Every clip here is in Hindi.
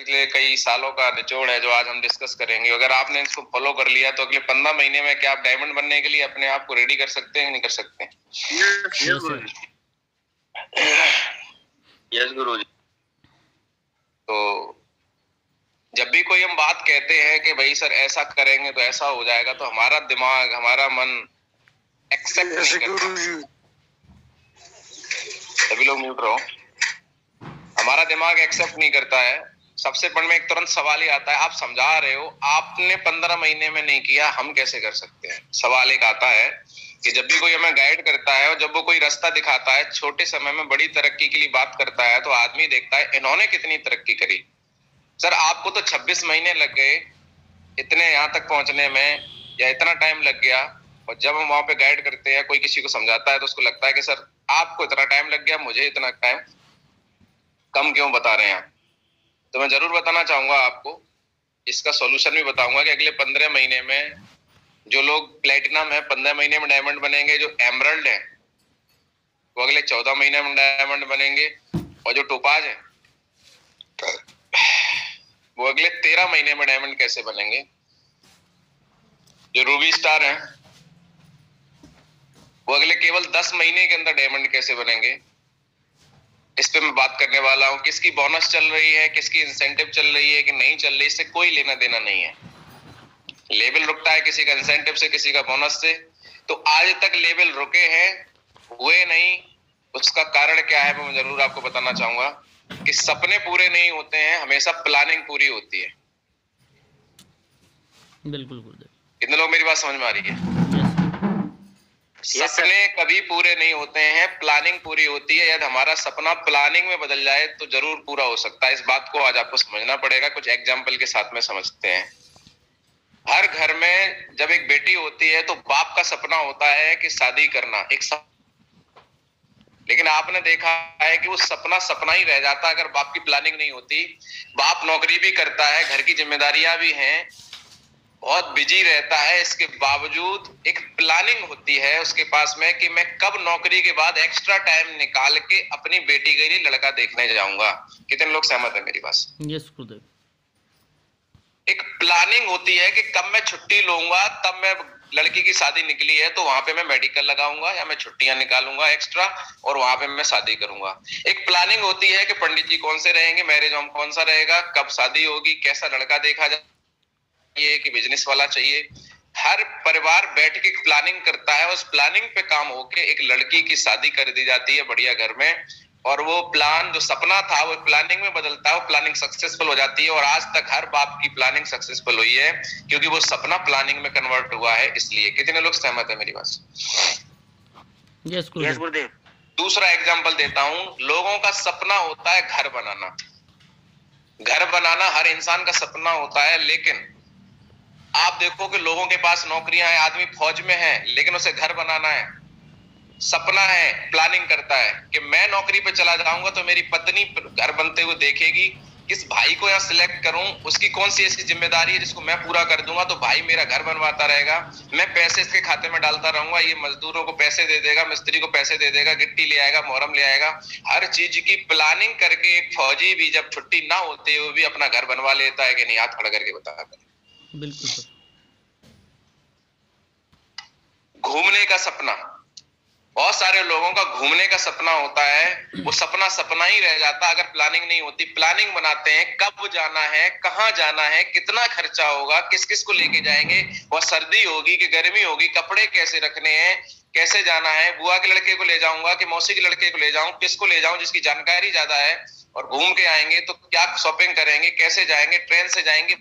पिछले कई सालों का निचोड़ है जो आज हम डिस्कस करेंगे। अगर आपने इसको फॉलो कर लिया तो अगले 15 महीने में क्या आप डायमंड बनने के लिए अपने आप को रेडी कर सकते हैं, नहीं कर सकते? यस गुरुजी। यस गुरुजी। तो जब भी कोई हम बात कहते हैं कि भाई सर ऐसा करेंगे तो ऐसा हो जाएगा, तो हमारा दिमाग, हमारा मन एक्सेप्ट नहीं करता। सभी लोग म्यूट रहो। हमारा दिमाग एक्सेप्ट नहीं करता है। सबसे मन में एक तुरंत सवाल ही आता है, आप समझा रहे हो, आपने 15 महीने में नहीं किया, हम कैसे कर सकते हैं? सवाल एक आता है कि जब भी कोई हमें गाइड करता है और जब वो कोई रास्ता दिखाता है, छोटे समय में बड़ी तरक्की के लिए बात करता है, तो आदमी देखता है इन्होंने कितनी तरक्की करी। सर आपको तो 26 महीने लग गए इतने यहाँ तक पहुंचने में, या इतना टाइम लग गया। और जब हम वहां पे गाइड करते हैं, कोई किसी को समझाता है, तो उसको लगता है कि सर आपको इतना टाइम लग गया, मुझे इतना टाइम कम क्यों बता रहे हैं आप? तो मैं जरूर बताना चाहूंगा आपको, इसका सॉल्यूशन भी बताऊंगा कि अगले 15 महीने में जो लोग प्लेटिनम है 15 महीने में डायमंड बनेंगे, जो एमरल्ड है वो अगले 14 महीने में डायमंड बनेंगे, और जो टोपाज है वो अगले 13 महीने में डायमंड कैसे बनेंगे, जो रूबी स्टार है वो अगले केवल 10 महीने के अंदर डायमंड कैसे बनेंगे, इस पे मैं बात करने वाला हूं। किसकी बोनस चल रही है, किसकी इंसेंटिव चल रही है कि नहीं चल रही, इससे कोई लेना देना नहीं है। लेवल रुकता है किसी का इंसेंटिव से, किसी का बोनस से। तो आज तक लेवल रुके हैं, हुए नहीं, उसका कारण क्या है मैं जरूर आपको बताना चाहूंगा कि सपने पूरे नहीं होते हैं, हमेशा प्लानिंग पूरी होती है। बिल्कुल गुरुदेव। कितने लोग मेरी बात समझ में आ रही है? सपने कभी पूरे नहीं होते हैं, प्लानिंग पूरी होती है। यदि हमारा सपना प्लानिंग में बदल जाए तो जरूर पूरा हो सकता है। इस बात को आज आपको समझना पड़ेगा। कुछ एग्जाम्पल के साथ में समझते हैं। हर घर में जब एक बेटी होती है तो बाप का सपना होता है कि शादी करना, लेकिन आपने देखा है कि वो सपना सपना ही रह जाता अगर बाप की प्लानिंग नहीं होती। बाप नौकरी भी करता है, घर की जिम्मेदारियां भी हैं, बहुत बिजी रहता है, इसके बावजूद एक प्लानिंग होती है उसके पास में कि मैं कब नौकरी के बाद एक्स्ट्रा टाइम निकाल के अपनी बेटी के लिए लड़का देखने जाऊंगा। कितने लोग सहमत है मेरी बात से? यस गुरुदेव। एक प्लानिंग होती है कि कब मैं छुट्टी लूंगा, तब मैं, लड़की की शादी निकली है तो वहां पे मैं मेडिकल लगाऊंगा या मैं छुट्टियां निकालूंगा एक्स्ट्रा और वहां पे मैं शादी करूंगा। एक प्लानिंग होती है कि पंडित जी कौन से रहेंगे, मैरिज होम कौन सा रहेगा, कब शादी होगी, कैसा लड़का देखा जाए, कि बिजनेस वाला चाहिए। हर परिवार बैठ के प्लानिंग करता है, उस प्लानिंग पे काम होके एक लड़की की शादी कर दी जाती है बढ़िया घर में, और वो प्लान जो सपना था वो प्लानिंग में बदलता है, वो प्लानिंग सक्सेसफुल हो जाती है। और आज तक हर बाप की प्लानिंग सक्सेसफुल हुई है क्योंकि वो सपना प्लानिंग में कन्वर्ट हुआ है। इसलिए कितने लोग सहमत है मेरी बात से? यस गुरुदेव। दूसरा एग्जाम्पल देता हूं। लोगों का सपना होता है घर बनाना। घर बनाना हर इंसान का सपना होता है, लेकिन आप देखो कि लोगों के पास नौकरियां हैं, आदमी फौज में है, लेकिन उसे घर बनाना है, सपना है, प्लानिंग करता है कि मैं नौकरी पे चला जाऊंगा तो मेरी पत्नी घर बनते हुए देखेगी, किस भाई को यहाँ सिलेक्ट करूं, उसकी कौन सी ऐसी जिम्मेदारी है जिसको मैं पूरा कर दूंगा तो भाई मेरा घर बनवाता रहेगा, मैं पैसे इसके खाते में डालता रहूंगा, ये मजदूरों को पैसे दे देगा, मिस्त्री को पैसे दे देगा, गिट्टी ले आएगा, मोहरम ले आएगा। हर चीज की प्लानिंग करके फौजी भी जब छुट्टी ना होते हुए भी अपना घर बनवा लेता है कि नहीं? हाथ खड़ा करके बता। बिल्कुल सर। घूमने का सपना, बहुत सारे लोगों का घूमने का सपना होता है, वो सपना सपना ही रह जाता अगर प्लानिंग नहीं होती। प्लानिंग बनाते हैं कब जाना है, कहाँ जाना है, कितना खर्चा होगा, किस किस को लेके जाएंगे, वह सर्दी होगी कि गर्मी होगी, कपड़े कैसे रखने हैं, कैसे जाना है, बुआ के लड़के को ले जाऊंगा कि मौसी के लड़के को ले जाऊं, किसको ले जाऊं जिसकी जानकारी ज्यादा है, और घूम के आएंगे तो क्या शॉपिंग करेंगे, कैसे जाएंगे, ट्रेन से जाएंगे,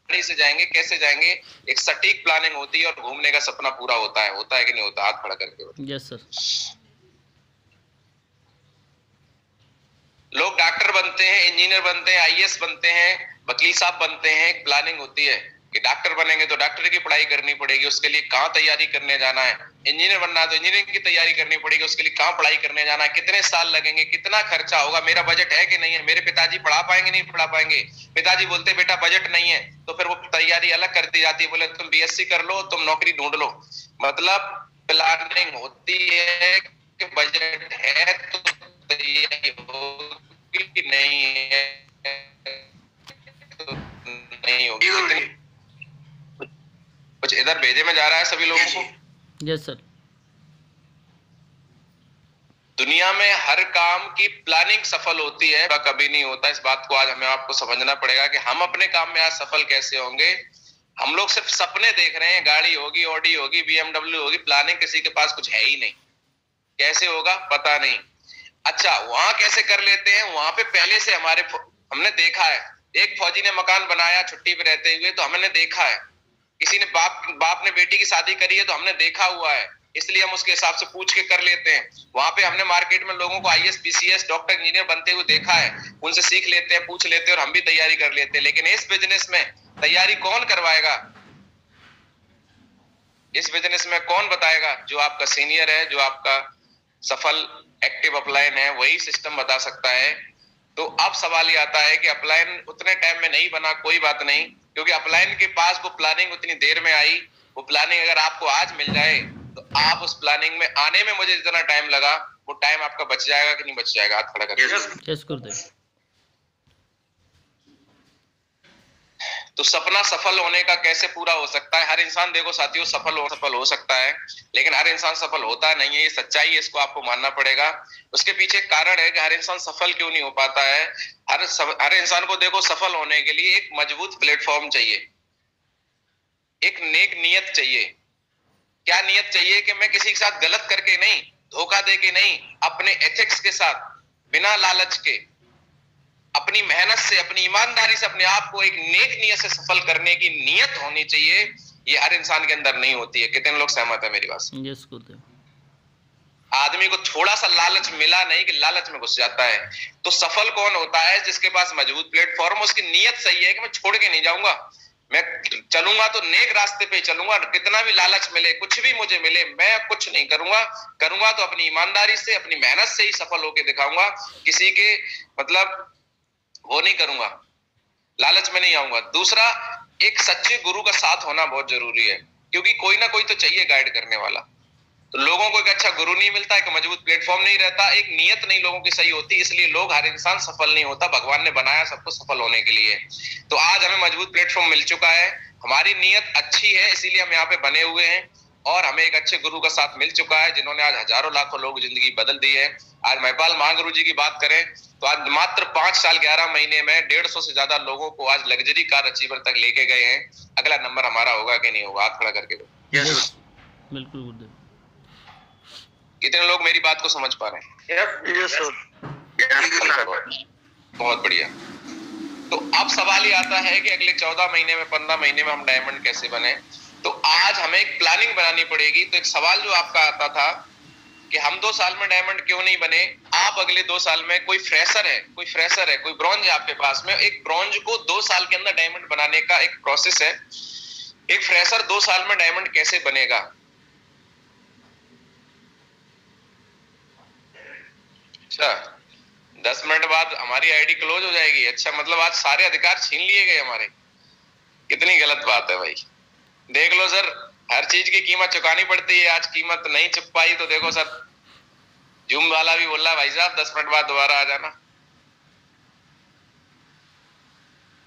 से जाएंगे, कैसे जाएंगे, एक सटीक प्लानिंग होती है और घूमने का सपना पूरा होता है कि नहीं होता? हाथ खड़ा करके बताओ। Yes sir. लोग डॉक्टर बनते हैं, इंजीनियर बनते हैं, आईएएस बनते हैं, वकील साहब बनते हैं, एक प्लानिंग होती है कि डॉक्टर बनेंगे तो डॉक्टर की पढ़ाई करनी पड़ेगी, उसके लिए कहाँ तैयारी करने जाना है। इंजीनियर बनना है तो इंजीनियरिंग की तैयारी करनी पड़ेगी, उसके लिए कहाँ पढ़ाई करने जाना है, कितने साल लगेंगे, कितना खर्चा होगा, मेरा बजट है कि नहीं है, मेरे पिताजी पढ़ा पाएंगे नहीं पढ़ा पाएंगे। पिताजी बोलते बेटा बजट नहीं है, तो फिर वो तैयारी अलग कर दी जाती है, बोले तुम बीएससी कर लो, तुम नौकरी ढूंढ लो। मतलब प्लानिंग होती है कि बजट है तो तैयारी होगी, नहीं है नहीं होगी। कुछ इधर भेजे में जा रहा है सभी लोगों को। Yes sir. दुनिया में हर काम की प्लानिंग सफल होती है, कभी नहीं होता। इस बात को आज हमें आपको समझना पड़ेगा कि हम अपने काम में आज सफल कैसे होंगे। हम लोग सिर्फ सपने देख रहे हैं, गाड़ी होगी, ऑडी होगी, BMW होगी, प्लानिंग किसी के पास कुछ है ही नहीं। कैसे होगा पता नहीं। अच्छा, वहां कैसे कर लेते हैं? वहां पे पहले से हमने देखा है, एक फौजी ने मकान बनाया छुट्टी पे रहते हुए, तो हमने देखा है। किसी ने बाप ने बेटी की शादी करी है, तो हमने देखा हुआ है, इसलिए हम उसके हिसाब से पूछ के कर लेते हैं। वहां पे हमने मार्केट में लोगों को IAS PCS डॉक्टर इंजीनियर बनते हुए देखा है, उनसे सीख लेते हैं, पूछ लेते हैं और हम भी तैयारी कर लेते हैं। लेकिन इस बिजनेस में तैयारी कौन करवाएगा? इस बिजनेस में कौन बताएगा? जो आपका सीनियर है, जो आपका सफल एक्टिव अपलाइन है, वही सिस्टम बता सकता है। तो अब सवाल ये आता है कि अपलाइन उतने टाइम में नहीं बना, कोई बात नहीं, क्योंकि अपलाइन के पास वो प्लानिंग उतनी देर में आई। वो प्लानिंग अगर आपको आज मिल जाए तो आप उस प्लानिंग में आने में मुझे जितना टाइम लगा, वो टाइम आपका बच जाएगा कि नहीं बच जाएगा? हाथ खड़ा करके। तो सपना सफल होने का कैसे पूरा हो सकता है? हर इंसान, देखो साथियों, सफल हो सकता है, लेकिन हर इंसान सफल होता नहीं है। ये सच्चाई है, इसको आपको मानना पड़ेगा। उसके पीछे कारण है कि हर इंसान सफल क्यों नहीं हो पाता है। हर इंसान को देखो, सफल होने के लिए एक मजबूत प्लेटफॉर्म चाहिए, एक नेक नियत चाहिए। क्या नियत चाहिए? कि मैं किसी के साथ गलत करके नहीं, धोखा दे के नहीं, अपने एथिक्स के साथ, बिना लालच के, अपनी मेहनत से, अपनी ईमानदारी से अपने आप को एक नेक नियत से सफल करने की नियत होनी चाहिए। ये हर इंसान के अंदर नहीं होती है। कितने लोग सहमत है मेरी बात से? यस गुरुदेव। आदमी को थोड़ा सा लालच मिला नहीं कि लालच में घुस जाता है। तो सफल कौन होता है? जिसके पास मजबूत प्लेटफॉर्म, उसकी नियत सही है कि मैं छोड़ के नहीं जाऊंगा, मैं चलूंगा तो नेक रास्ते पे चलूंगा। कितना भी लालच मिले, कुछ भी मुझे मिले, मैं कुछ नहीं करूंगा तो अपनी ईमानदारी से, अपनी मेहनत से ही सफल होके दिखाऊंगा। किसी के मतलब वो नहीं करूंगा, लालच में नहीं आऊंगा। दूसरा, एक सच्चे गुरु का साथ होना बहुत जरूरी है, क्योंकि कोई ना कोई तो चाहिए गाइड करने वाला। तो लोगों को एक अच्छा गुरु नहीं मिलता, एक मजबूत प्लेटफॉर्म नहीं रहता, एक नियत नहीं लोगों की सही होती, इसलिए लोग, हर इंसान सफल नहीं होता। भगवान ने बनाया सबको सफल होने के लिए। तो आज हमें मजबूत प्लेटफॉर्म मिल चुका है, हमारी नियत अच्छी है, इसीलिए हम यहाँ पे बने हुए हैं, और हमें एक अच्छे गुरु का साथ मिल चुका है, जिन्होंने आज हजारों लाखों लोगों की जिंदगी बदल दी है। आज महिपाल महागुरु जी की बात करें तो आज मात्र 5 साल 11 महीने में 150 से ज्यादा लोगों को आज लग्जरी कार अचीवर तक लेके गए हैं। अगला नंबर हमारा होगा कि नहीं होगा? हाथ खड़ा करके बिल्कुल गुरुदेव। कितने लोग मेरी बात को समझ पा रहे हैं? बहुत बढ़िया। तो अब सवाल ये आता है कि अगले 14 महीने में, 15 महीने में हम डायमंड कैसे बने? तो आज हमें एक प्लानिंग बनानी पड़ेगी। तो एक सवाल जो आपका आता था कि हम 2 साल में डायमंड क्यों नहीं बने? आप अगले 2 साल में, कोई फ्रेशर है, कोई ब्रॉन्ज है आपके पास में, एक ब्रॉन्ज को 2 साल के अंदर डायमंड बनाने का एक प्रोसेस है। एक फ्रेशर 2 साल में डायमंड कैसे बनेगा? अच्छा, 10 मिनट बाद हमारी आईडी क्लोज हो जाएगी। अच्छा, मतलब आज सारे अधिकार छीन लिए गए हमारे। कितनी गलत बात है भाई। देख लो सर, हर चीज की कीमत चुकानी पड़ती है। आज कीमत नहीं चुक पाई तो देखो सर, जूम वाला भी बोल रहा है भाई साहब 10 मिनट बाद दोबारा आ जाना।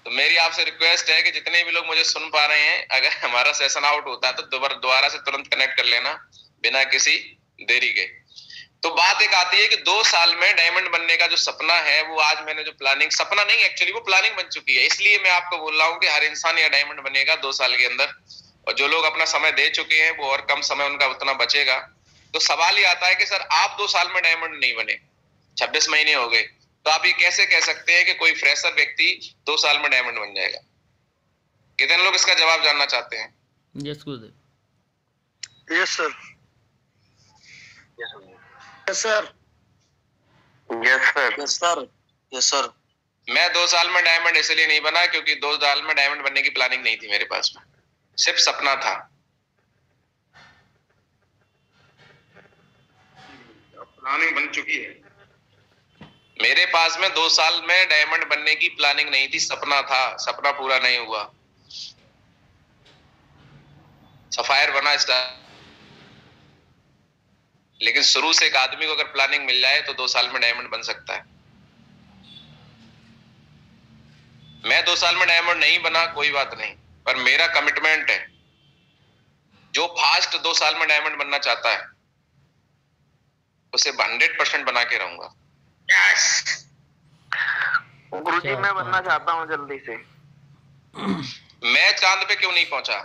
तो मेरी आपसे रिक्वेस्ट है कि जितने भी लोग मुझे सुन पा रहे हैं, अगर हमारा सेशन आउट होता है तो दोबारा से तुरंत कनेक्ट कर लेना, बिना किसी देरी के। तो बात एक आती है कि 2 साल में डायमंड बनने का जो सपना है, वो आज मैंने जो प्लानिंग, सपना नहीं एक्चुअली वो प्लानिंग बन चुकी है। इसलिए मैं आपको बोल रहा हूँ कि हर इंसान यह डायमंड बनेगा 2 साल के अंदर, और जो लोग अपना समय दे चुके हैं वो और कम समय उनका उतना बचेगा। तो सवाल ये आता है कि सर आप 2 साल में डायमंड नहीं बने, 26 महीने हो गए, तो आप ये कैसे कह सकते हैं कि कोई फ्रेशर व्यक्ति 2 साल में डायमंड बन जाएगा? कितने लोग इसका जवाब जानना चाहते हैं? Yes Gurudev. Yes sir. Yes sir. Yes sir. Yes sir. Yes sir. मैं 2 साल में डायमंड इसलिए नहीं बना क्योंकि 2 साल में डायमंड बनने की प्लानिंग नहीं थी मेरे पास में, सिर्फ सपना था। प्लानिंग बन चुकी है। मेरे पास में 2 साल में डायमंड बनने की प्लानिंग नहीं थी, सपना था। सपना पूरा नहीं हुआ, सफायर बना स्टार। लेकिन शुरू से एक आदमी को अगर प्लानिंग मिल जाए तो 2 साल में डायमंड बन सकता है। मैं 2 साल में डायमंड नहीं बना कोई बात नहीं, पर मेरा कमिटमेंट है, जो फास्ट 2 साल में डायमंड बनना चाहता है उसे 100% बना के रहूंगा। गुरुजी मैं बनना चाहता हूँ जल्दी से। मैं चांद पे क्यों नहीं पहुंचा?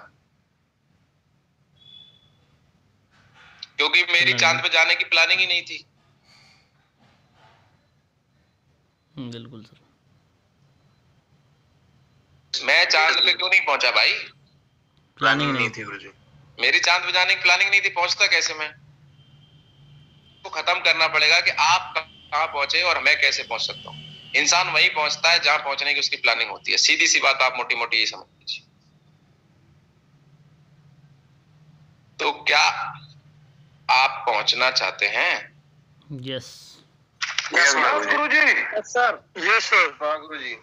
क्योंकि मेरी चांद पे जाने की प्लानिंग ही नहीं थी। बिल्कुल सर। मैं चांद पे क्यों नहीं पहुंचा भाई? प्लानिंग नहीं थी गुरुजी। मेरी चांद पे जाने की प्लानिंग नहीं थी, पहुंचता कैसे मैं? तो खत्म करना पड़ेगा कि आप कहां पहुंचे और मैं कैसे पहुंच सकता हूं। इंसान वहीं पहुंचता है जहां पहुंचने की उसकी प्लानिंग होती है। सीधी सी बात, आप मोटी मोटी ये समझ लीजिए। तो क्या आप पहुंचना चाहते हैं? Yes. Yes Guruji. Yes sir. Yes sir. हाँ गुरुजी।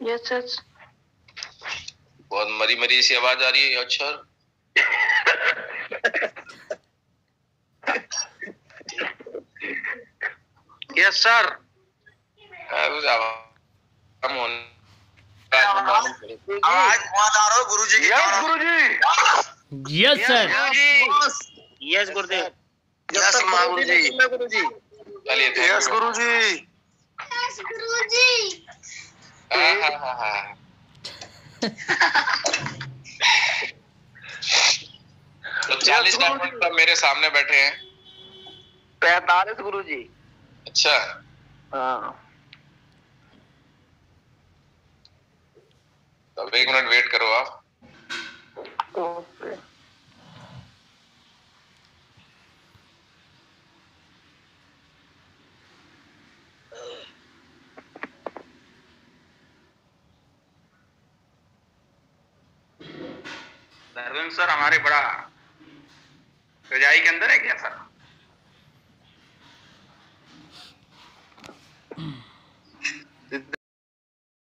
Yes sir. बहुत मरी मरी सी आवाज आ रही है। अच्छा यस सर। आवाज बहुत आ रहा है गुरुजी की। Yes Guruji. Yes sir. Yes Gurudev. Yes मां गुरुजी। चलिए यस गुरुजी। यस गुरुजी। हाँ। तो 40 डायमंड पर मेरे सामने बैठे हैं। 45 गुरुजी। अच्छा, हाँ। तो 1 मिनट वेट करो आप। धर्मेंद्र सर हमारे बड़ा रजाई के अंदर है क्या सर?